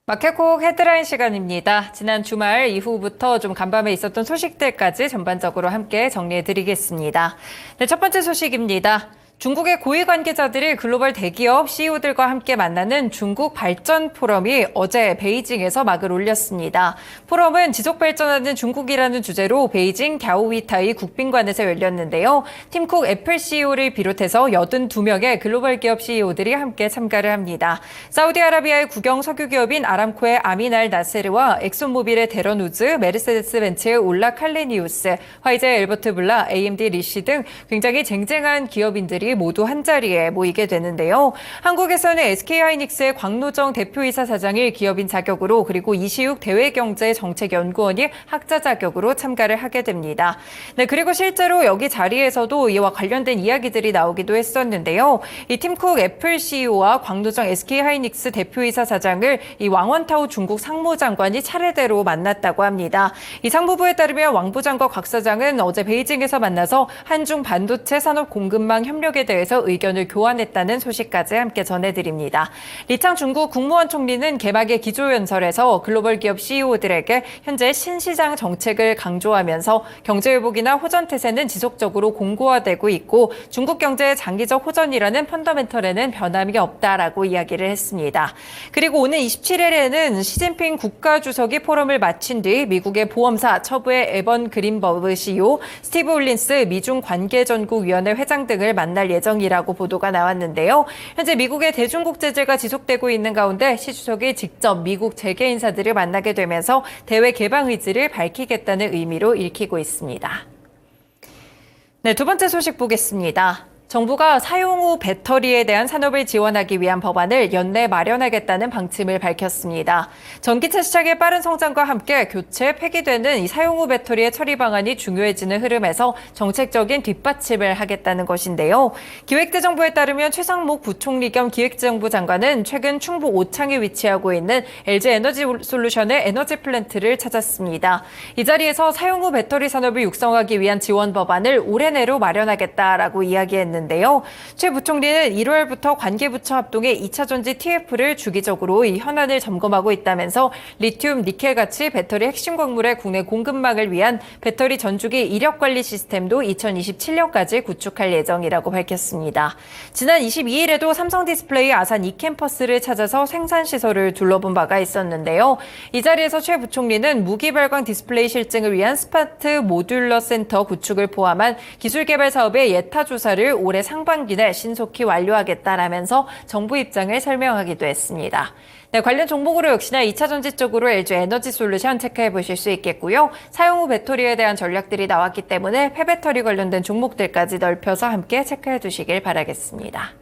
마켓콕 헤드라인 시간입니다. 지난 주말 이후부터 좀 간밤에 있었던 소식들까지 전반적으로 함께 정리해드리겠습니다. 네, 첫 번째 소식입니다. 중국의 고위 관계자들이 글로벌 대기업 CEO들과 함께 만나는 중국 발전 포럼이 어제 베이징에서 막을 올렸습니다. 포럼은 지속 발전하는 중국이라는 주제로 베이징 갸오위타이 국빈관에서 열렸는데요. 팀쿡 애플 CEO를 비롯해서 82명의 글로벌 기업 CEO들이 함께 참가를 합니다. 사우디아라비아의 국영 석유 기업인 아람코의 아민 알 나세르와 엑손모빌의 데런 우즈, 메르세데스 벤츠의 올라 칼레니우스, 화이자의 엘버트 블라, AMD 리시 등 굉장히 쟁쟁한 기업인들이 모두 한자리에 모이게 되는데요. 한국에서는 SK하이닉스의 광노정 대표이사 사장이 기업인 자격으로 그리고 이시욱 대외경제정책연구원이 학자 자격으로 참가를 하게 됩니다. 네, 그리고 실제로 여기 자리에서도 이와 관련된 이야기들이 나오기도 했었는데요. 이 팀쿡 애플 CEO와 광노정 SK하이닉스 대표이사 사장을 이 왕원타오 중국 상무장관이 차례대로 만났다고 합니다. 이 상무부에 따르면 왕 부장과 곽 사장은 어제 베이징에서 만나서 한중 반도체 산업 공급망 협력에 대해서 의견을 교환했다는 소식까지 함께 전해드립니다. 리창 중국 국무원 총리는 개막의 기조연설에서 글로벌 기업 CEO들에게 현재 신시장 정책을 강조하면서 경제회복이나 호전태세는 지속적으로 공고화되고 있고 중국 경제의 장기적 호전이라는 펀더멘털에는 변함이 없다라고 이야기를 했습니다. 그리고 오늘 27일에는 시진핑 국가주석이 포럼을 마친 뒤 미국의 보험사 처부의 에번 그린버그 CEO, 스티브 올린스 미중 관계전국위원회 회장 등을 만날 예정이라고 보도가 나왔는데요. 현재 미국의 대중국 제재가 지속되고 있는 가운데 시 주석이 직접 미국 재계 인사들을 만나게 되면서 대외 개방 의지를 밝히겠다는 의미로 읽히고 있습니다. 네, 두 번째 소식 보겠습니다. 정부가 사용 후 배터리에 대한 산업을 지원하기 위한 법안을 연내 마련하겠다는 방침을 밝혔습니다. 전기차 시장의 빠른 성장과 함께 교체, 폐기되는 이 사용 후 배터리의 처리 방안이 중요해지는 흐름에서 정책적인 뒷받침을 하겠다는 것인데요. 기획재정부에 따르면 최상목 부총리 겸 기획재정부 장관은 최근 충북 오창에 위치하고 있는 LG 에너지 솔루션의 에너지 플랜트를 찾았습니다. 이 자리에서 사용 후 배터리 산업을 육성하기 위한 지원 법안을 올해 내로 마련하겠다라고 이야기했는데요. 최 부총리는 1월부터 관계부처 합동의 2차 전지 TF를 주기적으로 이 현안을 점검하고 있다면서 리튬, 니켈 같이 배터리 핵심 광물의 국내 공급망을 위한 배터리 전주기 이력 관리 시스템도 2027년까지 구축할 예정이라고 밝혔습니다. 지난 22일에도 삼성 디스플레이 아산 이캠퍼스를 찾아서 생산 시설을 둘러본 바가 있었는데요. 이 자리에서 최 부총리는 무기발광 디스플레이 실증을 위한 스마트 모듈러 센터 구축을 포함한 기술 개발 사업의 예타 조사를 올해 상반기 내 신속히 완료하겠다라면서 정부 입장을 설명하기도 했습니다. 네, 관련 종목으로 역시나 2차 전지 쪽으로 LG 에너지 솔루션 체크해 보실 수 있겠고요. 사용 후 배터리에 대한 전략들이 나왔기 때문에 폐배터리 관련된 종목들까지 넓혀서 함께 체크해 두시길 바라겠습니다.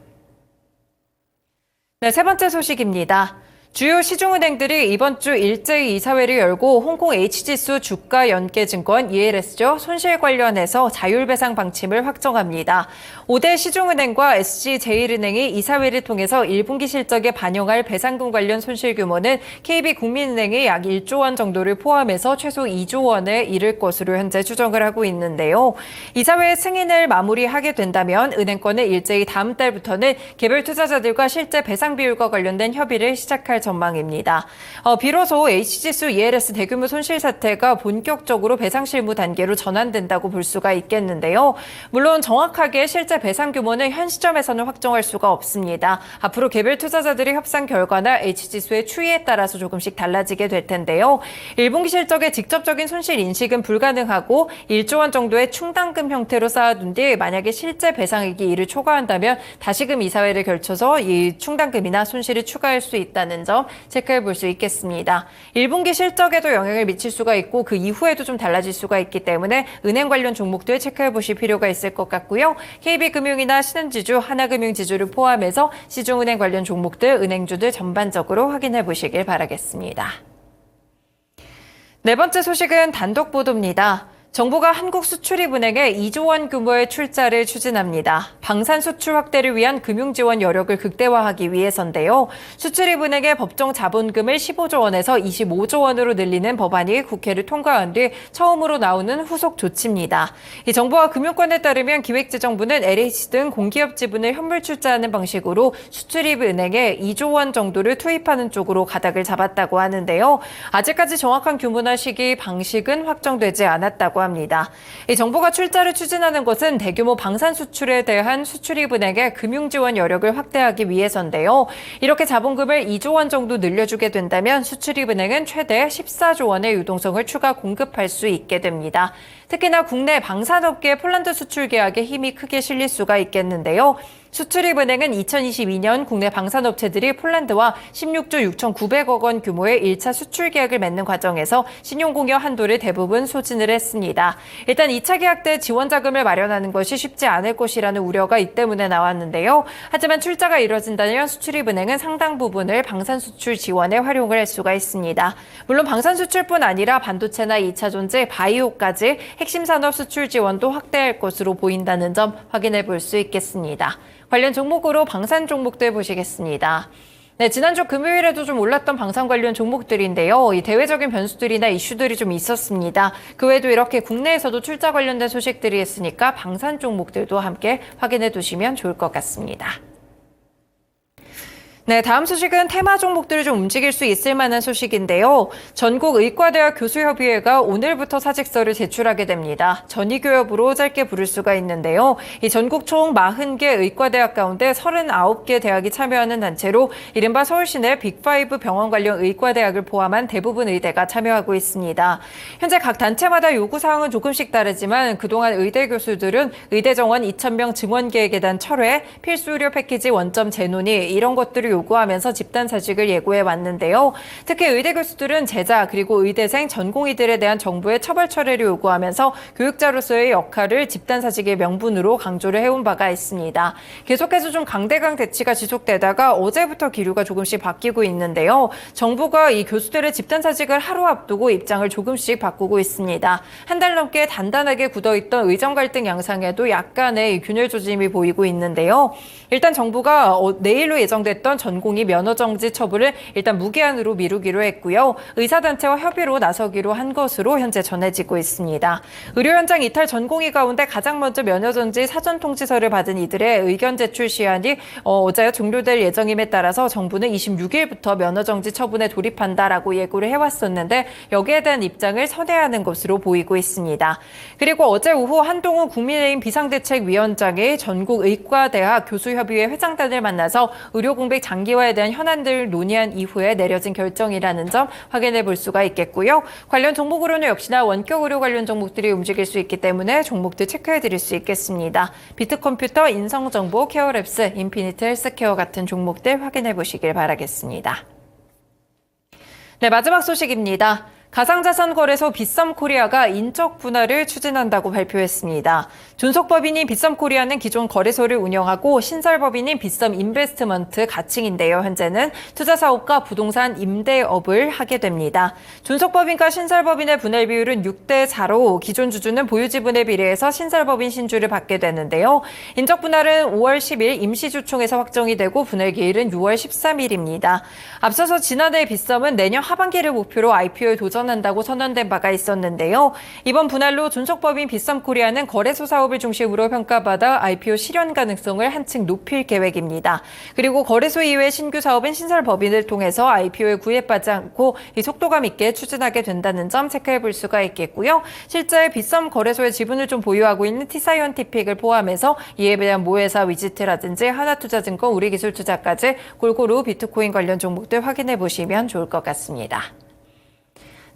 네, 세 번째 소식입니다. 주요 시중은행들이 이번 주 일제히 이사회를 열고 홍콩 H지수 주가 연계증권 ELS죠. 손실 관련해서 자율배상 방침을 확정합니다. 5대 시중은행과 SC제일은행이 이사회를 통해서 1분기 실적에 반영할 배상금 관련 손실 규모는 KB국민은행이 약 1조 원 정도를 포함해서 최소 2조 원에 이를 것으로 현재 추정을 하고 있는데요. 이사회의 승인을 마무리하게 된다면 은행권은 일제히 다음 달부터는 개별 투자자들과 실제 배상 비율과 관련된 협의를 시작할 전망입니다. 비로소 H지수 ELS 대규모 손실 사태가 본격적으로 배상 실무 단계로 전환된다고 볼 수가 있겠는데요. 물론 정확하게 실제 배상 규모는 현 시점에서는 확정할 수가 없습니다. 앞으로 개별 투자자들의 협상 결과나 H지수의 추이에 따라서 조금씩 달라지게 될 텐데요. 1분기 실적의 직접적인 손실 인식은 불가능하고 1조 원 정도의 충당금 형태로 쌓아둔 뒤 만약에 실제 배상액이 이를 초과한다면 다시금 이사회를 걸쳐서 이 충당금이나 손실을 추가할 수 있다는 점 체크해 볼 수 있겠습니다. 1분기 실적에도 영향을 미칠 수가 있고 그 이후에도 좀 달라질 수가 있기 때문에 은행 관련 종목들 체크해 보실 필요가 있을 것 같고요. KB금융이나 신은지주, 하나금융지주를 포함해서 시중은행 관련 종목들, 은행주들 전반적으로 확인해 보시길 바라겠습니다. 네 번째 소식은 단독 보도입니다. 정부가 한국수출입은행에 2조 원 규모의 출자를 추진합니다. 방산 수출 확대를 위한 금융지원 여력을 극대화하기 위해서인데요. 수출입은행의 법정 자본금을 15조 원에서 25조 원으로 늘리는 법안이 국회를 통과한 뒤 처음으로 나오는 후속 조치입니다. 이 정부와 금융권에 따르면 기획재정부는 LH 등 공기업 지분을 현물 출자하는 방식으로 수출입은행에 2조 원 정도를 투입하는 쪽으로 가닥을 잡았다고 하는데요. 아직까지 정확한 규모나 시기, 방식은 확정되지 않았다고 합니다. 이 정부가 출자를 추진하는 것은 대규모 방산 수출에 대한 수출입은행의 금융지원 여력을 확대하기 위해서인데요. 이렇게 자본금을 2조 원 정도 늘려주게 된다면 수출입은행은 최대 14조 원의 유동성을 추가 공급할 수 있게 됩니다. 특히나 국내 방산업계의 폴란드 수출 계약에 힘이 크게 실릴 수가 있겠는데요. 수출입은행은 2022년 국내 방산업체들이 폴란드와 16조 6,900억 원 규모의 1차 수출 계약을 맺는 과정에서 신용공여 한도를 대부분 소진을 했습니다. 일단 2차 계약 때 지원 자금을 마련하는 것이 쉽지 않을 것이라는 우려가 이 때문에 나왔는데요. 하지만 출자가 이뤄진다면 수출입은행은 상당 부분을 방산 수출 지원에 활용을 할 수가 있습니다. 물론 방산 수출뿐 아니라 반도체나 2차 전지, 바이오까지 핵심 산업 수출 지원도 확대할 것으로 보인다는 점 확인해 볼 수 있겠습니다. 관련 종목으로 방산 종목들 보시겠습니다. 네, 지난주 금요일에도 좀 올랐던 방산 관련 종목들인데요. 이 대외적인 변수들이나 이슈들이 좀 있었습니다. 그 외에도 이렇게 국내에서도 출자 관련된 소식들이 있으니까 방산 종목들도 함께 확인해 두시면 좋을 것 같습니다. 네, 다음 소식은 테마 종목들을 좀 움직일 수 있을 만한 소식인데요. 전국의과대학 교수협의회가 오늘부터 사직서를 제출하게 됩니다. 전의교협으로 짧게 부를 수가 있는데요. 이 전국 총 40개 의과대학 가운데 39개 대학이 참여하는 단체로 이른바 서울시내 빅5 병원 관련 의과대학을 포함한 대부분 의대가 참여하고 있습니다. 현재 각 단체마다 요구사항은 조금씩 다르지만 그동안 의대 교수들은 의대 정원 2,000명 증원 계획에 대한 철회, 필수 의료 패키지 원점 재논의 이런 것들을 요구하면서 집단 사직을 예고해 왔는데요. 특히 의대 교수들은 제자 그리고 의대생 전공의들에 대한 정부의 처벌 철회를 요구하면서 교육자로서의 역할을 집단 사직의 명분으로 강조를 해온 바가 있습니다. 계속해서 좀 강대강 대치가 지속되다가 어제부터 기류가 조금씩 바뀌고 있는데요. 정부가 이 교수들의 집단 사직을 하루 앞두고 입장을 조금씩 바꾸고 있습니다. 한 달 넘게 단단하게 굳어있던 의정 갈등 양상에도 약간의 균열 조짐이 보이고 있는데요. 일단 정부가 내일로 예정됐던 전공의 면허 정지 처분을 일단 무기한으로 미루기로 했고요. 의사단체와 협의로 나서기로 한 것으로 현재 전해지고 있습니다. 의료 현장 이탈 전공의 가운데 가장 먼저 면허 정지 사전 통지서를 받은 이들의 의견 제출 시한이 어제 종료될 예정임에 따라서 정부는 26일부터 면허 정지 처분에 돌입한다라고 예고를 해왔었는데 여기에 대한 입장을 선회하는 것으로 보이고 있습니다. 그리고 어제 오후 한동훈 국민의힘 비상대책위원장이 전국의과대학 교수협의회 회장단을 만나서 의료 공백 장기화에 대한 현안들을 논의한 이후에 내려진 결정이라는 점 확인해 볼 수가 있겠고요. 관련 종목으로는 역시나 원격 의료 관련 종목들이 움직일 수 있기 때문에 종목들 체크해 드릴 수 있겠습니다. 비트컴퓨터, 인성정보, 케어랩스, 인피니트 헬스케어 같은 종목들 확인해 보시길 바라겠습니다. 네, 마지막 소식입니다. 가상자산 거래소 빗썸코리아가 인적 분할을 추진한다고 발표했습니다. 존속법인인 빗썸코리아는 기존 거래소를 운영하고 신설법인인 빗썸인베스트먼트 가칭인데요. 현재는 투자사업과 부동산 임대업을 하게 됩니다. 존속법인과 신설법인의 분할 비율은 6대4로 기존 주주는 보유 지분에 비례해서 신설법인 신주를 받게 되는데요. 인적 분할은 5월 10일 임시주총에서 확정이 되고 분할 기일은 6월 13일입니다. 앞서서 지난해 빗썸은 내년 하반기를 목표로 IPO에 도전한다고 선언된 바가 있었는데요. 이번 분할로 존속법인 빗썸코리아는 거래소 사업을 중심으로 평가받아 IPO 실현 가능성을 한층 높일 계획입니다. 그리고 거래소 이외의 신규 사업은 신설법인을 통해서 IPO에 구애받지 않고 속도감 있게 추진하게 된다는 점 체크해 볼 수가 있겠고요. 실제 빗썸 거래소의 지분을 좀 보유하고 있는 T사이언티픽을 포함해서 이에 대한 모회사 위지트라든지 하나투자증권, 우리기술투자까지 골고루 비트코인 관련 종목들 확인해 보시면 좋을 것 같습니다.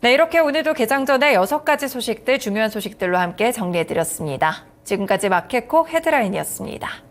네, 이렇게 오늘도 개장 전에 6가지 소식들, 중요한 소식들로 함께 정리해드렸습니다. 지금까지 마켓콕 헤드라인이었습니다.